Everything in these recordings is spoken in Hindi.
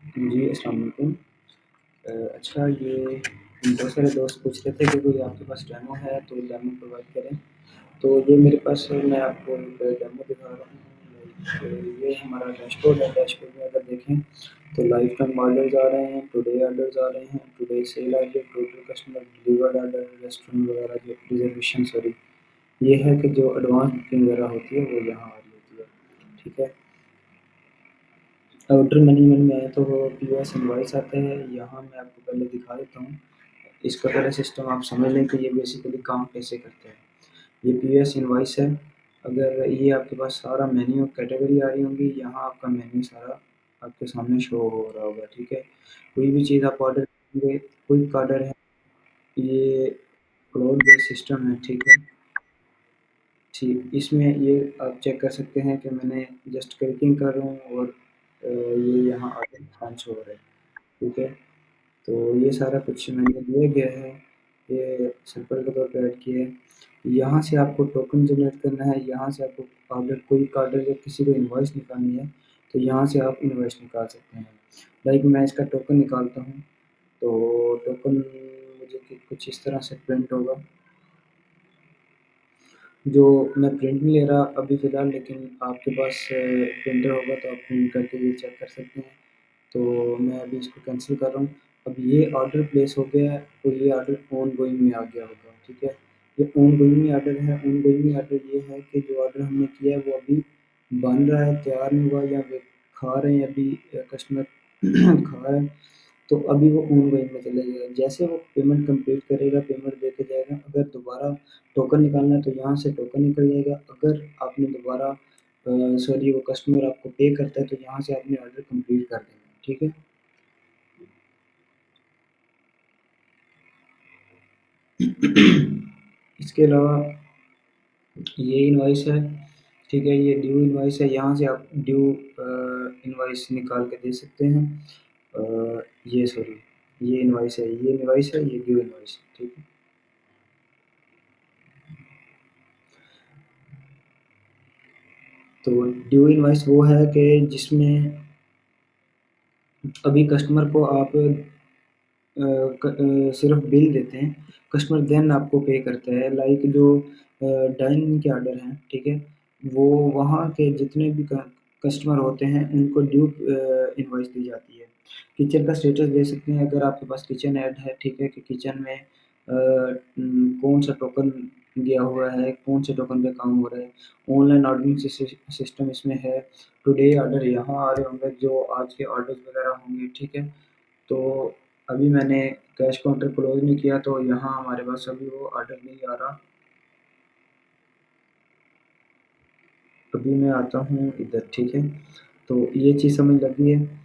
जी, अस्सलाम वालेकुम। अच्छा ये बहुत सारे दोस्त पूछ रहे थे कि कोई आपके पास डेमो है तो डेमो प्रोवाइड करें। तो ये मेरे पास मैं आपको एक डेमो दिखा रहा हूँ। लाइक ये हमारा डैशबोर्ड है, डैशबोर्ड में अगर देखें तो लाइफ टाइम ऑर्डर्स आ रहे हैं, टुडे ऑर्डर्स आ रहे हैं, टुडे सेल आ रही है, total customer delivered order, restaurant वगैरह जो रिज़र्वेशन सॉरी, ये है कि जो एडवांस बुकिंग वगैरह होती है वो यहाँ आ रही होती है। ठीक है? ऑर्डर मैनेजमेंट में आए तो वो पीओएस इनवॉइस आते हैं, यहाँ मैं आपको पहले दिखा देता हूँ। इसका पहले सिस्टम आप समझ लें कि ये बेसिकली काम कैसे करते हैं। ये पीओएस इनवॉइस है, अगर ये आपके पास सारा मेन्यू कैटेगरी आ रही होंगी, यहाँ आपका मेन्यू सारा आपके सामने शो हो रहा होगा, ठीक है? कोई भी चीज़ आप ऑर्डर करेंगे, क्विक ऑर्डर है, ये क्लाउड बेस्ड सिस्टम है, ठीक है? ठीक, इसमें ये आप चेक कर सकते हैं कि मैंने जस्ट क्लिकिंग कर रहा हूँ और ये यहाँ आगे पाँच हो रहा है, ठीक है? तो ये सारा कुछ मैंने दिया गया है, ये सैंपल के तौर पे ऐड किया है। यहाँ से आपको टोकन जनरेट करना है, यहाँ से आपको ऑर्डर कोई ऑर्डर जब किसी को इनवॉइस निकालनी है, तो यहाँ से आप इनवॉइस निकाल सकते हैं। लाइक मैं इसका टोकन निकालता हूँ, तो टोकन मुझे कुछ इस तरह से प्रिंट होगा। जो मैं प्रिंट नहीं ले रहा अभी फ़िलहाल, लेकिन आपके पास प्रिंटर होगा तो आप प्रिंट करके भी चेक कर सकते हैं। तो मैं अभी इसको कैंसल कर रहा हूँ। अब ये ऑर्डर प्लेस हो गया है और ये ऑर्डर ऑनगोइंग में आ गया होगा, ठीक है? ये ऑनगोइंग में ऑर्डर है, ऑनगोइंग में ऑर्डर ये है कि जो ऑर्डर हमने किया है वो अभी बन रहा है, तैयार नहीं हुआ या वे खा रहे हैं अभी कस्टमर खा रहा है, तो अभी वो ऑनगोइंग में चला जाएगा। जैसे वो पेमेंट कंप्लीट करेगा, पेमेंट देके जाएगा, अगर दोबारा टोकन निकालना है तो यहाँ से टोकन निकल जाएगा। अगर आपने दोबारा सॉरी वो कस्टमर आपको पे करता है तो यहाँ से आपने ऑर्डर कंप्लीट कर देना है, ठीक है? इसके अलावा ये इनवॉइस है, ठीक है? ये ड्यू इनवॉइस है, यहाँ से आप ड्यू इनवॉइस निकाल के दे सकते हैं। ये सॉरी, ये इनवॉइस है, ये इनवॉइस है, ये ड्यू इनवॉइस है, ठीक है? तो ड्यू इनवॉइस वो है कि जिसमें अभी कस्टमर को आप सिर्फ बिल देते हैं, कस्टमर देन आपको पे करता है। लाइक जो डाइनिंग के ऑर्डर हैं, ठीक है? वो वहाँ के जितने भी कस्टमर होते हैं उनको ड्यू इनवॉइस दी जाती है। किचन का स्टेटस दे सकते हैं अगर आपके पास किचन ऐड है, ठीक है? कि किचन में कौन-सा टोकन दिया हुआ है, कौन से टोकन पे काम हो रहा है। ऑनलाइन ऑर्डरिंग सिस्टम इसमें है। टुडे ऑर्डर यहाँ आ रहे होंगे जो आज के ऑर्डर्स वगैरह होंगे, ठीक है? तो अभी मैंने कैश काउंटर क्लोज़ नहीं किया तो यहाँ हमारे पास अभी वो ऑर्डर नहीं आ रहा। अभी मैं आता हूँ इधर, ठीक है? तो ये चीज़ समझ लग गई है।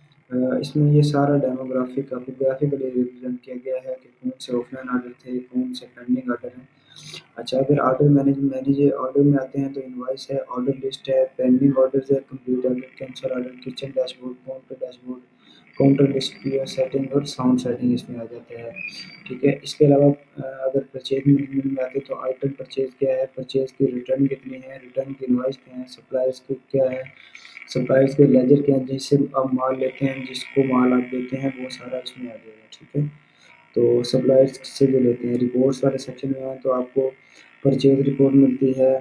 इसमें ये सारा डेमोग्राफ़िक काफ़ी ग्राफ़िकली रिप्रेज़ेंट किया गया है कि कौन से ऑफ़लाइन ऑर्डर थे, कौन से पेंडिंग ऑर्डर हैं। अच्छा, अगर ऑर्डर मैनेज ऑर्डर में आते हैं तो इनवॉइस है, ऑर्डर लिस्ट है, पेंडिंग ऑर्डर्स है, complete order, cancel order, kitchen dashboard, counter dashboard, counter list, POS setting और साउंड सेटिंग इसमें आ जाता है, ठीक है? इसके अलावा अगर परचेज़ मैनेजमेंट में आते हैं तो आइटम परचेज़ क्या है, परचेज़ की रिटर्न कितनी है, रिटर्न की इनवॉइस क्या है, सप्लायर्स की क्या है, सप्लायर्स के लेजर क्या है, जिससे आप माल लेते हैं, जिसको माल आप देते हैं, वो सारा इसमें आ जाएगा, ठीक है? तो सप्लायर्स से जो लेते हैं, रिपोर्ट्स वाले सेक्शन में आएँ तो आपको परचेज़ रिपोर्ट मिलती है,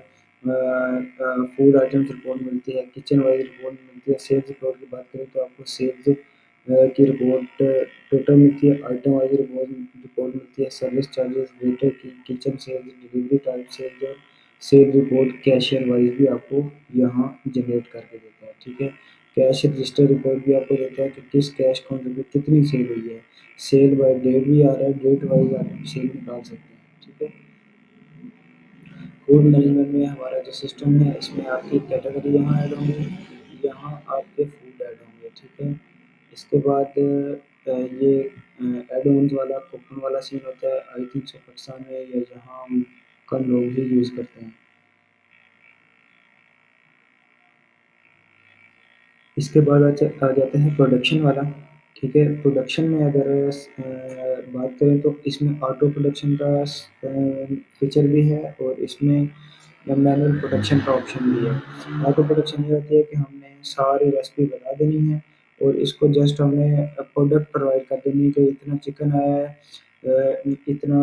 फूड आइटम्स रिपोर्ट मिलती है, किचन वाइज़ रिपोर्ट मिलती है, सेल्स रिपोर्ट की बात करें तो आपको सेल्स की रिपोर्ट टोटल मिलती है, आइटम वाइज़ रिपोर्ट रिपोर्ट मिलती है, सर्विस चार्जेज़, वेटर की, kitchen sales, delivery time sales और सेल रिपोर्ट कैशियर वाइज़ भी आपको यहाँ जनरेट करके देता है, ठीक है? कैश रजिस्टर रिपोर्ट भी आपको देता है कि किस कैश काउंटर पे कितनी सेल हुई है। सेल बाय डेट भी आ रहा है, डेट वाइज़ आप सेल निकाल सकते हैं, ठीक है? फूड मैनेजमेंट में हमारा जो सिस्टम है इसमें आपकी कैटेगरी यहाँ ऐड होंगी, यहाँ आपके फूड ऐड होंगे, ठीक है? इसके बाद ये ऐड ऑन्स वाला कूपन वाला सीन होता है, आई थिंक सो पाकिस्तान में या जहाँ हम कम लोग ही यूज़ करते हैं। इसके बाद आ जाता है प्रोडक्शन वाला, ठीक है? प्रोडक्शन में अगर बात करें तो इसमें ऑटो प्रोडक्शन का फीचर भी है और इसमें मैनुअल प्रोडक्शन का ऑप्शन भी है। ऑटो प्रोडक्शन ये होती है कि हमने सारी रेसिपी बता देनी है और इसको जस्ट हमने प्रोडक्ट प्रोवाइड कर देनी है कि इतना चिकन आया है, इतना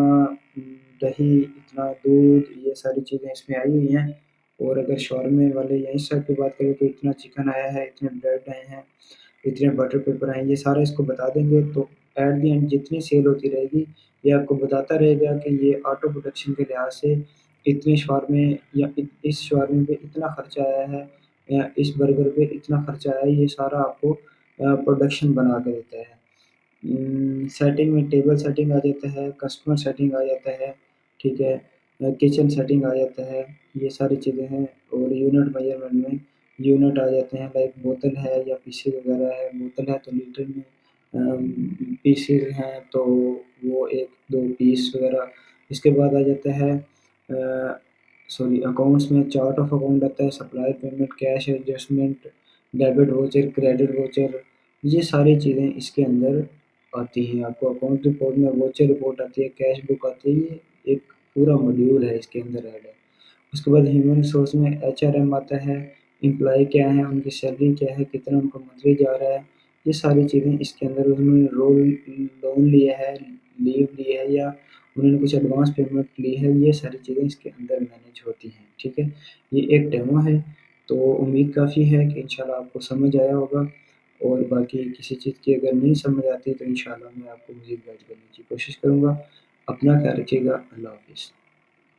दही, इतना दूध, ये सारी चीज़ें इसमें आई हुई हैं। और अगर शॉर्मे वाले या इस टाइप की बात करें तो इतना चिकन आया है, इतने ब्रेड आए हैं, इतने बटर पेपर आए हैं, ये सारा इसको बता देंगे तो एट द एंड जितनी सेल होती रहेगी, ये आपको बताता रहेगा कि ये ऑटो प्रोडक्शन के लिहाज से इतने शॉर्मे या इस शॉर्मे पे इतना खर्चा आया है या इस बर्गर पे इतना खर्चा आया है, ये सारा आपको प्रोडक्शन बना के देता है। सेटिंग में टेबल सेटिंग आ जाता है, कस्टमर सेटिंग आ जाता है, ठीक है? किचन सेटिंग आ जाता है, ये सारी चीज़ें हैं। और यूनिट मेज़रमेंट में यूनिट आ जाते हैं, लाइक बोतल है या पीसेज़ वगैरह है, बोतल है तो लीटर में, पीसेज़ हैं तो वो 1-2 पीस वगैरह। इसके बाद आ जाता है सॉरी, अकाउंट्स में चार्ट ऑफ अकाउंट आता है, supplier payment, cash adjustment, debit voucher, credit voucher, ये सारी चीज़ें इसके अंदर आती हैं। आपको अकाउंट रिपोर्ट में वाउचर रिपोर्ट आती है, कैश बुक आती है, ये एक पूरा मॉड्यूल है इसके अंदर ऐड है। उसके बाद ह्यूमन रिसोर्स में एचआरएम आता है, एम्प्लॉयी क्या हैं, उनकी सैलरी क्या है, कितना उनको मंथली जा रहा है, ये सारी चीज़ें इसके अंदर उन्होंने लोन लिया है, लीव ली है या उन्होंने कुछ एडवांस पेमेंट ली है, ये सारी चीज़ें इसके अंदर मैनेज होती हैं, ठीक है? ये एक डेमो है, तो उम्मीद काफ़ी है कि इंशाल्लाह आपको समझ आया होगा। और बाकी किसी चीज़ की अगर नहीं समझ आती तो इंशाल्लाह मैं आपको मज़ीद गाइड करने की कोशिश करूँगा। अपना ख़्याल रखिएगा। अल्लाह हाफ़िज़।